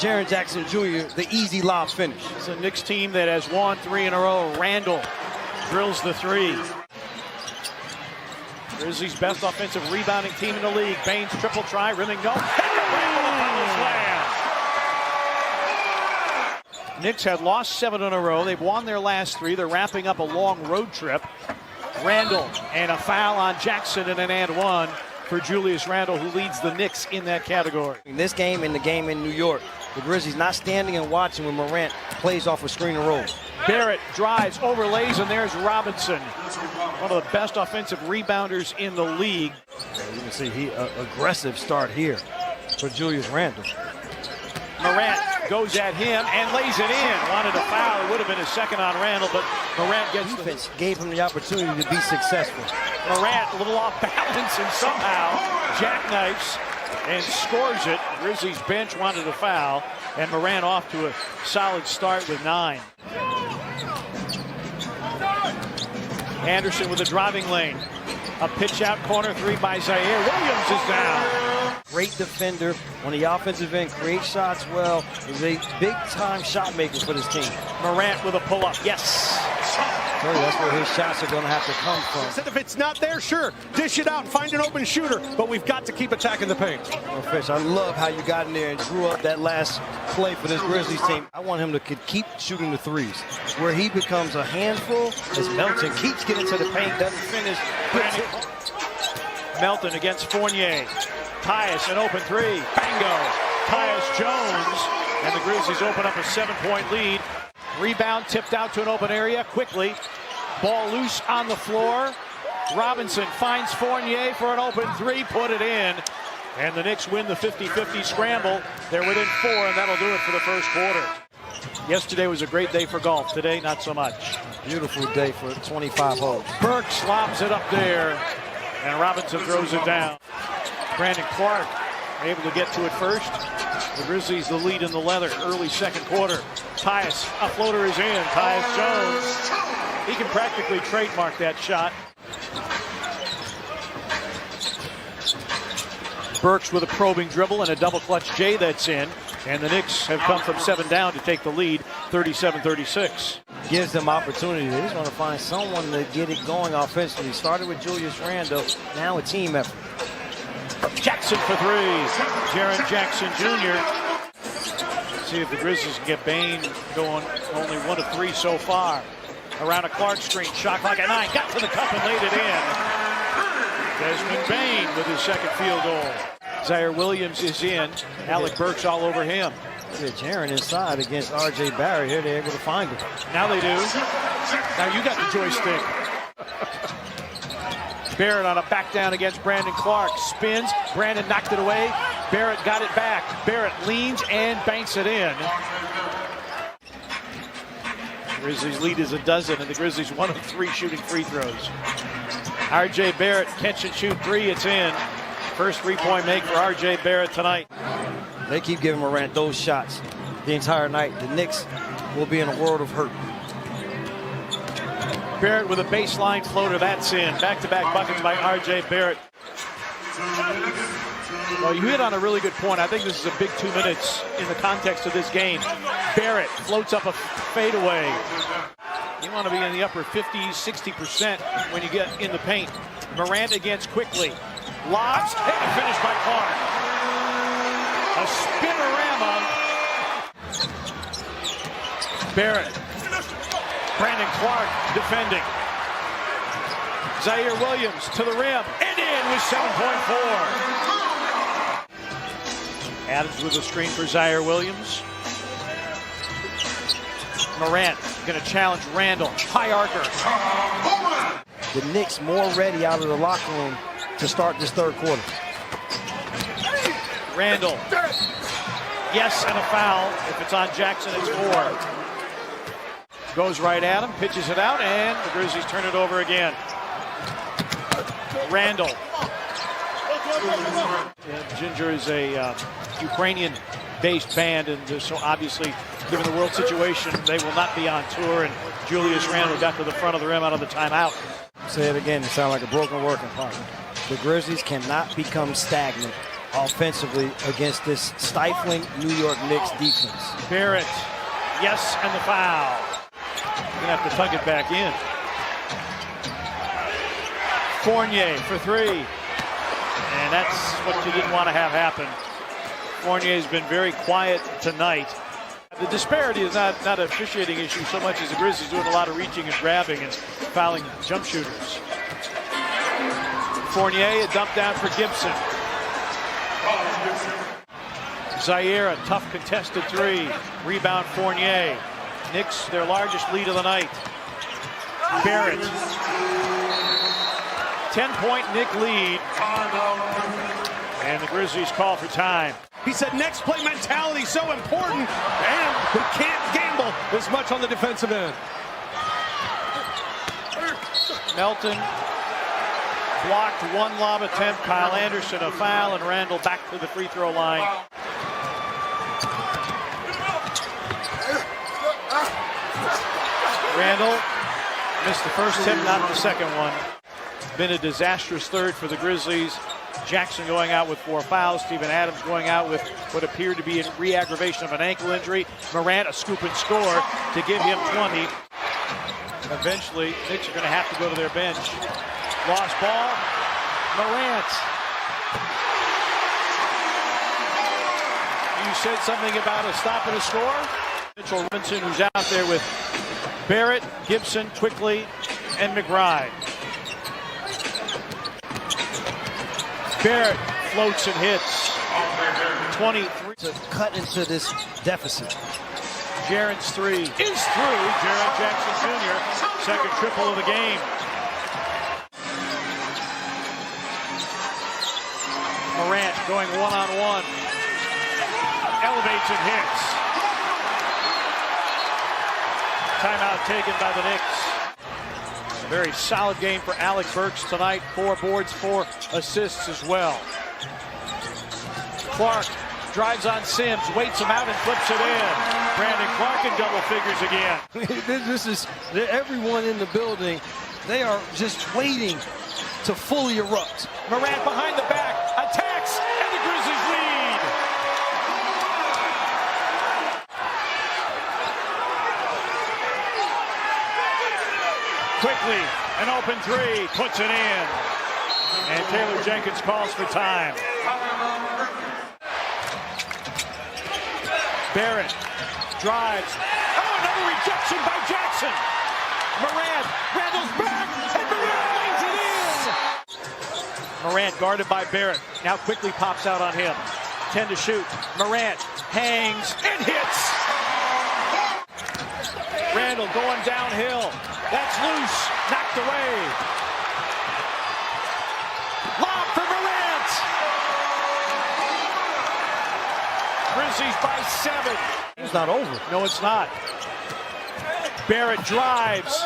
Jaren Jackson Jr. the easy lob finish. It's a Knicks team that has won 3 in a row. Randall drills the 3. Grizzlies' best offensive rebounding team in the league. Baines triple try, rimming no. Knicks had lost 7 in a row. They've won their last 3. They're wrapping up a long road trip. Randall and a foul on Jackson and an and one for Julius Randle, who leads the Knicks in that category. In this game and the game in New York, the Grizzlies not standing and watching when Morant plays off a screen and roll. Barrett drives, overlays, and there's Robinson, one of the best offensive rebounders in the league. You can see he aggressive start here for Julius Randle. Morant goes at him and lays it in. Wanted a foul. It would have been a second on Randle, but Morant gets the defense gave him the opportunity to be successful. Morant a little off balance and somehow jackknifes and scores it. Grizzlies bench wanted a foul, and Morant off to a solid start with 9. Anderson with a driving lane. A pitch out corner 3 by Zaire. Williams is down. Great defender on the offensive end, creates shots well. Is a big-time shot maker for this team. Morant with a pull-up. Yes. That's where his shots are going to have to come from. Said if it's not there, sure, dish it out and find an open shooter, but we've got to keep attacking the paint. Well, Fish, I love how you got in there and drew up that last play for this Grizzlies team. I want him to keep shooting the 3s. Where he becomes a handful as Melton keeps getting to the paint, doesn't finish. Melton against Fournier. Tyus, an open 3. Bango. Tyus Jones. And the Grizzlies open up a 7-point lead. Rebound tipped out to an open area quickly. Ball loose on the floor. Robinson finds Fournier for an open 3, put it in. And the Knicks win the 50-50 scramble. They're within 4, and that'll do it for the first quarter. Yesterday was a great day for golf. Today, not so much. Beautiful day for 25 holes. Burks lobs it up there, and Robinson throws it down. Brandon Clark able to get to it first. The Grizzlies the lead in the leather, early second quarter. Tyus, a floater is in. Tyus Jones. He can practically trademark that shot. Burks with a probing dribble and a double clutch J that's in. And the Knicks have come from 7 down to take the lead, 37-36. Gives them opportunity. They just want to find someone to get it going offensively. Started with Julius Randle, now a team effort. Jackson for 3. Jaren Jackson Jr. See if the Grizzlies can get Bain going. Only 1 of 3 so far. Around a Clark screen, shot clock at 9. Got to the cup and laid it in. Desmond Bain with his second field goal. Zaire Williams is in. Alec Burks all over him. Yeah, Jaren inside against R.J. Barrett here. They're able to find him. Now they do. Now you got the joystick. Barrett on a back down against Brandon Clark. Spins. Brandon knocked it away. Barrett got it back. Barrett leans and banks it in. Grizzlies lead is a dozen, and the Grizzlies 1 of 3 shooting free throws. R.J. Barrett catch and shoot 3. It's in. First 3-point make for R.J. Barrett tonight. They keep giving Morant those shots the entire night. The Knicks will be in a world of hurt. Barrett with a baseline floater, that's in. Back-to-back buckets by R.J. Barrett. Well, you hit on a really good point. I think this is a big 2 minutes in the context of this game. Barrett floats up a fadeaway. You want to be in the upper 50s, 60% when you get in the paint. Morant against quickly. Lobs, and a finish by Clark. A spinorama. Barrett. Brandon Clark defending. Zaire Williams to the rim and in with 7.4. Adams with a screen for Zaire Williams. Morant going to challenge Randle. High archer. The Knicks more ready out of the locker room to start this third quarter. Randle. Yes, and a foul. If it's on Jackson, it's 4. Goes right at him, pitches it out, and the Grizzlies turn it over again. Randle. Ginger is a Ukrainian-based band, and so obviously, given the world situation, they will not be on tour, and Julius Randle got to the front of the rim out of the timeout. Say it again, it sounds like a broken working partner. The Grizzlies cannot become stagnant offensively against this stifling New York Knicks defense. Barrett, yes, and the foul. Gonna have to tug it back in. Fournier for three. And that's what you didn't want to have happen. Fournier's been very quiet tonight. The disparity is not an officiating issue so much as the Grizzlies doing a lot of reaching and grabbing and fouling jump shooters. Fournier, a dump down for Gibson. Zaire, a tough contested three. Rebound Fournier. Knicks, their largest lead of the night. Barrett. 10-point Knick lead. And the Grizzlies call for time. He said next play mentality so important, and we can't gamble as much on the defensive end. Melton blocked one lob attempt. Kyle Anderson a foul, and Randall back to the free throw line. Randall missed the first tip, not the second one. Been a disastrous third for the Grizzlies. Jackson going out with 4 fouls. Steven Adams going out with what appeared to be a re-aggravation of an ankle injury. Morant a scoop and score to give him 20. Eventually, Knicks are going to have to go to their bench. Lost ball. Morant. You said something about a stop and a score? Mitchell Robinson, who's out there with Barrett, Gibson, Quickly, and McBride. Barrett floats and hits. 23 to cut into this deficit. Jaren's three is through. Jaren Jackson Jr., second triple of the game. Morant going one-on-one. Elevates and hits. Timeout taken by the Knicks. A very solid game for Alec Burks tonight. 4 boards, 4 assists as well. Clark drives on Sims, waits him out and flips it in. Brandon Clark in double figures again. This is everyone in the building. They are just waiting to fully erupt. Morant behind the back, attacks, and the Grizzlies lead. Quickly, an open three, puts it in. And Taylor Jenkins calls for time. Barrett drives. Oh, another rejection by Jackson. Morant, Randall's back, and Morant lays it in. Morant guarded by Barrett. Now quickly pops out on him. 10 to shoot. Morant hangs and hits. Randall going downhill. That's loose. Knocked away. Lob for Morant. Grizzlies by 7. It's not over. No, it's not. Barrett drives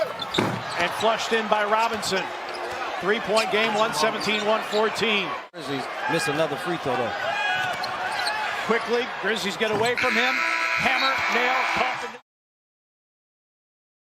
and flushed in by Robinson. 3-point game, 117-114. Grizzlies miss another free throw though. Quickly, Grizzlies get away from him. Hammer, nail, pump.